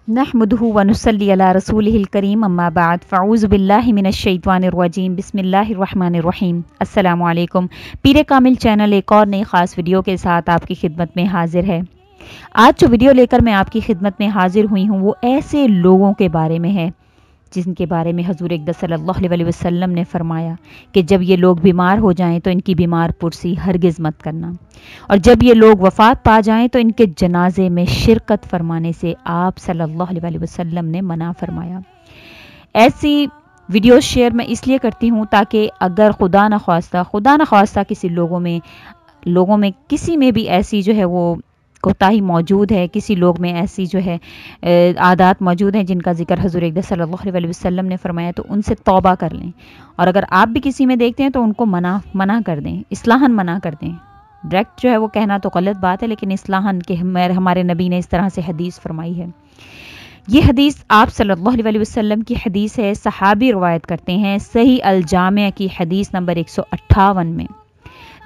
नहमदुहु व नुसल्ली अला रसूलिहिल करीम अम्मा बाद फ़अऊज़ु बिल्लाहि मिनश शैतानिर रजीम बिस्मिल्लाहिर रहमानिर रहीम। अस्सलामु अलैकुम। पीरे कामिल चैनल एक और नई ख़ास वीडियो के साथ आपकी खिदमत में हाजिर है। आज जो वीडियो लेकर मैं आपकी खिदमत में हाजिर हुई हूँ वो ऐसे लोगों के बारे में है जिनके बारे में हजूर अक़दस सल्लल्लाहु अलैहि वसल्लम ने फरमाया कि जब ये लोग बीमार हो जाएं तो इनकी बीमार पुरसी हरगिज़ मत करना, और जब ये लोग वफ़ात पा जाएं तो इनके जनाजे में शिरकत फरमाने से आप सल्लल्लाहु अलैहि वसल्लम ने मना फरमाया। ऐसी वीडियो शेयर मैं इसलिए करती हूँ ताकि अगर खुदा न ख्वास्ता किसी लोगों में किसी में भी ऐसी जो है वो कोताही मौजूद है, किसी लोग में ऐसी जो है आदात मौजूद हैं जिनका जिक्र हज़ूर अक़दस सल्लल्लाहु अलैहि वसल्लम ने फरमाया, तो उनसे तौबा कर लें। और अगर आप भी किसी में देखते हैं तो उनको मना कर दें, इस्लाहन मना कर दें। डायरेक्ट जो है वो कहना तो गलत बात है, लेकिन इस्लाहन के हमारे नबी ने इस तरह से हदीस फरमाई है। ये हदीस आप सल्लल्लाहु अलैहि वसल्लम की हदीस है। सहाबी रवायत करते हैं, सही अल जामिया की हदीस नंबर 158 में,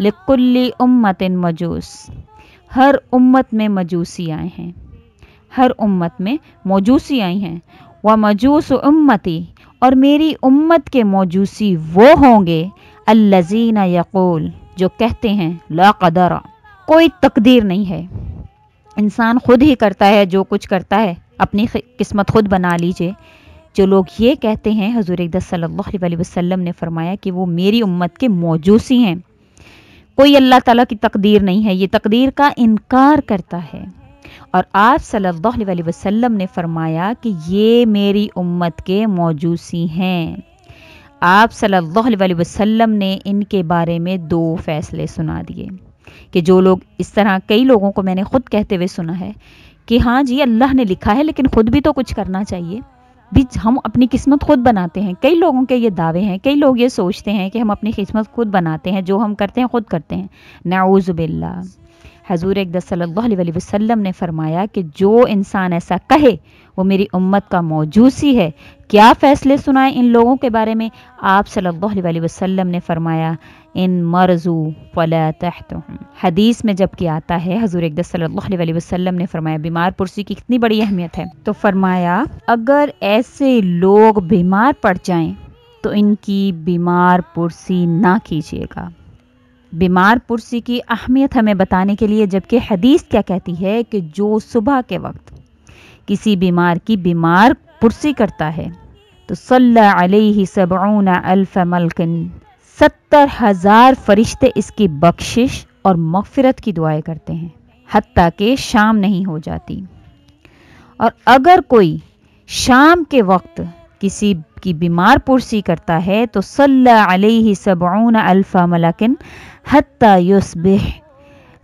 लिकुल्ली उम्मतिन मजूस, हर उम्मत में मजूसी आए हैं, हर उम्मत में मजूसी आई हैं। व मजूस उम्मती, और मेरी उम्मत के मजूसी वो होंगे अल्लज़ीना यक़ूल, जो कहते हैं ला क़दरा, कोई तकदीर नहीं है, इंसान खुद ही करता है, जो कुछ करता है अपनी किस्मत खुद बना लीजिए। जो लोग ये कहते हैं, हज़ूर अक़दस सल्लल्लाहु अलैहि वसल्लम ने फरमाया कि वो मेरी उम्मत के मौजूसी हैं। कोई अल्लाह ताला की तकदीर नहीं है, ये तकदीर का इनकार करता है। और आप सल्लल्लाहु अलैहि वसल्लम ने फरमाया कि ये मेरी उम्मत के मौजूसी हैं। आप सल्लल्लाहु अलैहि वसल्लम ने इनके बारे में 2 फैसले सुना दिए कि जो लोग इस तरह, कई लोगों को मैंने खुद कहते हुए सुना है कि हाँ जी अल्लाह ने लिखा है लेकिन खुद भी तो कुछ करना चाहिए, भी हम अपनी किस्मत खुद बनाते हैं। कई लोगों के ये दावे हैं, कई लोग ये सोचते हैं कि हम अपनी किस्मत खुद बनाते हैं, जो हम करते हैं खुद करते हैं। नाऊज़ु बिल्लाह। हज़ूर अक़दस सल्लल्लाहु अलैहि वसल्लम ने फरमाया कि जो इंसान ऐसा कहे वो मेरी उम्मत का मौजूसी है। क्या फ़ैसले सुनाए इन लोगों के बारे में? आप सल्लल्लाहु अलैहि वसल्लम ने फरमाया, इन मरजू फला तहतहुम। हदीस में जबकि आता है, हज़ूर अक़दस सल्लल्लाहु अलैहि वसल्लम ने फरमाया, बीमार पुरसी की कितनी बड़ी अहमियत है, तो फरमाया अगर ऐसे लोग बीमार पड़ जाएं तो इनकी बीमार पुरसी ना कीजिएगा। बीमार पुरसी की अहमियत हमें बताने के लिए जबकि हदीस क्या कहती है कि जो सुबह के वक्त किसी बीमार की बीमार पुरसी करता है तो सल्ला अलैहि सबऊना अल्फ मलकिन, 70,000 फरिश्ते इसकी बख्शिश और मग़फ़िरत की दुआएं करते हैं, हत्ता कि शाम नहीं हो जाती। और अगर कोई शाम के वक्त किसी की बीमार पुरसी करता है तो सल्ला अलैहि सबऊना अल्फ मलकिन हत्ता युस्बिह,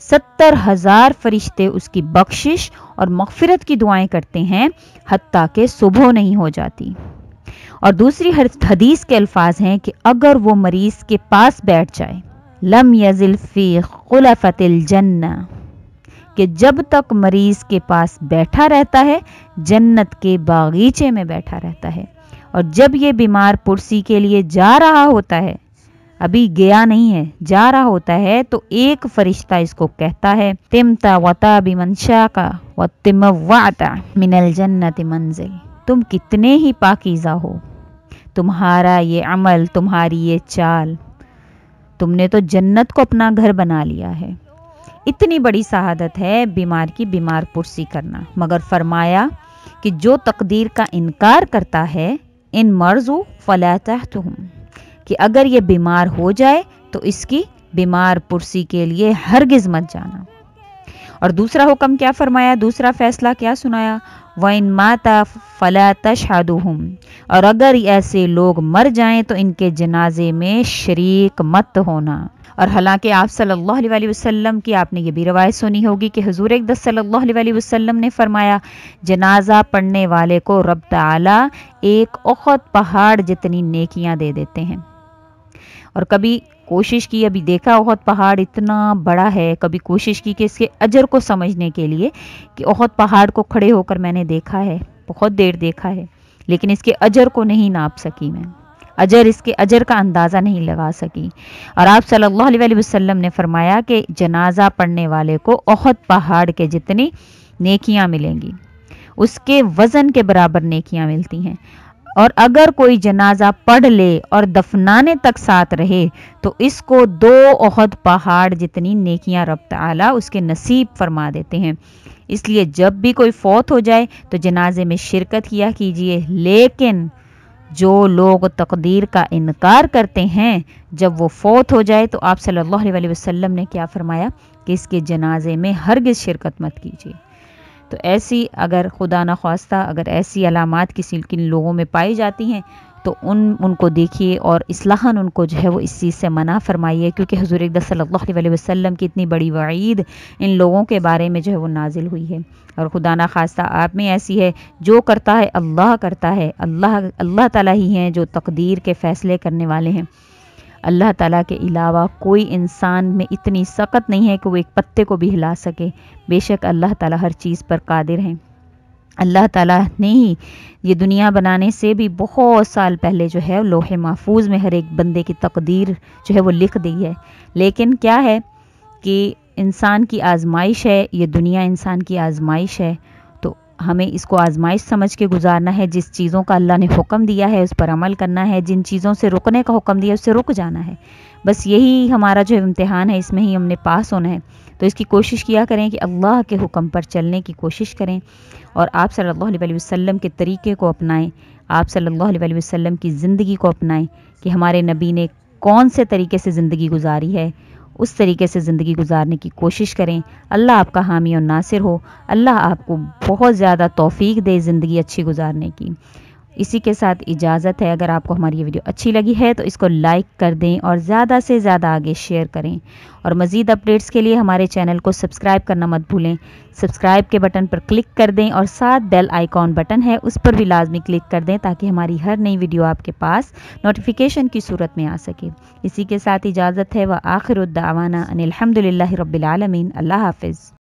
70,000 फरिश्ते उसकी बख्शिश और मग़फ़िरत की दुआएं करते हैं हत्ता कि सुबह नहीं हो जाती। और दूसरी हदीस के अल्फाज हैं कि अगर वो मरीज़ के पास बैठ जाए, लम यज़िल फ़ी ख़ुलफ़तिल जन्ना, कि जब तक मरीज़ के पास बैठा रहता है जन्नत के बागीचे में बैठा रहता है। और जब ये बीमार पुरसी के लिए जा रहा होता है, अभी गया नहीं है, जा रहा होता है, तो एक फरिश्ता इसको कहता है, तिमता वता बिमनशा का व तिमवाता मिनल जन्नति मंजिल, तुम कितने ही पाकीज़ा हो, तुम्हारा ये अमल, तुम्हारी ये चाल, तुमने तो जन्नत को अपना घर बना लिया है। इतनी बड़ी शहादत है बीमार की बीमार पुरसी करना। मगर फरमाया कि जो तकदीर का इनकार करता है, इन मर्जू फला तहतहुम, कि अगर ये बीमार हो जाए तो इसकी बीमार पुरसी के लिए हरगिज़ मत जाना। और दूसरा हुक्म क्या फरमाया, दूसरा फैसला क्या सुनाया, व इन माता फला तशहदुहुम, और अगर ऐसे लोग मर जाएं तो इनके जनाजे में शरीक मत होना। और हालांकि आप सल्लल्लाहु अलैहि वसल्लम की आपने ये भी रवायत सुनी होगी कि हुज़ूर अक़दस सल्लल्लाहु अलैहि वसल्लम ने फरमाया, जनाजा पढ़ने वाले को रब ताला एक उहद पहाड़ जितनी नेकियां दे देते हैं। और कभी कोशिश की, अभी देखा उहद पहाड़ इतना बड़ा है, कभी कोशिश की कि इसके अजर को समझने के लिए कि उहद पहाड़ को खड़े होकर मैंने देखा है, बहुत देर देखा है, लेकिन इसके अजर को नहीं नाप सकी मैं, इसके अजर का अंदाज़ा नहीं लगा सकी। और आप सल्लल्लाहु अलैहि वसल्लम ने फरमाया कि जनाजा पढ़ने वाले को उहद पहाड़ के जितनी नेकियां मिलेंगी। اس کے وزن کے برابر نیکیاں ملتی ہیں۔ اور اگر کوئی جنازہ پڑھ لے اور دفنانے تک ساتھ رہے تو اس کو 2 احد پہاڑ جتنی نیکیاں رب تعالیٰ اس کے نصیب فرما دیتے ہیں۔ اس لیے جب بھی کوئی فوت ہو جائے تو جنازے میں شرکت کیا کیجئے، لیکن جو لوگ تقدیر کا انکار کرتے ہیں جب وہ فوت ہو جائے تو آپ صلی اللہ علیہ وسلم نے کیا فرمایا کہ اس کے جنازے میں ہرگز شرکت مت کیجیے۔ تو ایسی اگر خدا نخواستہ اگر ایسی علامات کسی کن لوگوں میں پائی جاتی ہیں تو ان کو دیکھیے اور اصلاحاً ان کو جو ہے وہ اس چیز سے منع فرمائیے، کیونکہ حضور اقدس صلی اللہ علیہ وسلم کی اتنی بڑی وعید ان لوگوں کے بارے میں جو ہے وہ نازل ہوئی ہے۔ اور خدا نخواستہ آپ میں ایسی ہے، جو کرتا ہے اللہ کرتا ہے، اللہ تعالیٰ ہی ہیں جو تقدیر کے فیصلے کرنے والے ہیں۔ اللہ تعالیٰ کے علاوہ کوئی انسان میں اتنی سخت نہیں ہے کہ وہ ایک پتے کو بھی ہلا سکے۔ بے شک اللہ تعالیٰ ہر چیز پر قادر ہیں۔ اللہ تعالیٰ نے ہی یہ دنیا بنانے سے بھی بہت سال پہلے جو ہے لوح محفوظ میں ہر ایک بندے کی تقدیر جو ہے وہ لکھ دی ہے، لیکن کیا ہے کہ انسان کی آزمائش ہے، یہ دنیا انسان کی آزمائش ہے، تو ہمیں اس کو آزمائش سمجھ کے گزارنا ہے۔ جس چیزوں کا اللہ نے حکم دیا ہے اس پر عمل کرنا ہے، جن چیزوں سے رکنے کا حکم دیا ہے اس سے رک جانا ہے۔ بس یہی ہمارا جو امتحان ہے، اس میں ہی ہم نے پاس ہونا ہے۔ تو اس کی کوشش کیا کریں کہ اللہ کے حکم پر چلنے کی کوشش کریں اور آپ صلی اللہ علیہ وسلم کے طریقے کو اپنائیں، آپ صلی اللہ علیہ وسلم کی زندگی کو اپنائیں کہ ہمارے نبی نے کون سے طریقے سے زندگی گزاری ہے، اس طریقے سے زندگی گزارنے کی کوشش کریں۔ اللہ آپ کا حامی اور ناصر ہو، اللہ آپ کو بہت زیادہ توفیق دے زندگی اچھی گزارنے کی۔ اسی کے ساتھ اجازت ہے۔ اگر آپ کو ہماری یہ ویڈیو اچھی لگی ہے تو اس کو لائک کر دیں اور زیادہ سے زیادہ آگے شیئر کریں، اور مزید اپڈیٹس کے لیے ہمارے چینل کو سبسکرائب کرنا مت بھولیں۔ سبسکرائب کے بٹن پر کلک کر دیں اور ساتھ بیل آئیکن بٹن ہے اس پر بھی لازمی کلک کر دیں تاکہ ہماری ہر نئی ویڈیو آپ کے پاس نوٹیفیکیشن کی صورت میں آ سکے۔ اسی کے ساتھ اجازت ہے۔ وآخر الدعوانا ان الحمد للہ رب العالمین۔ اللہ حافظ۔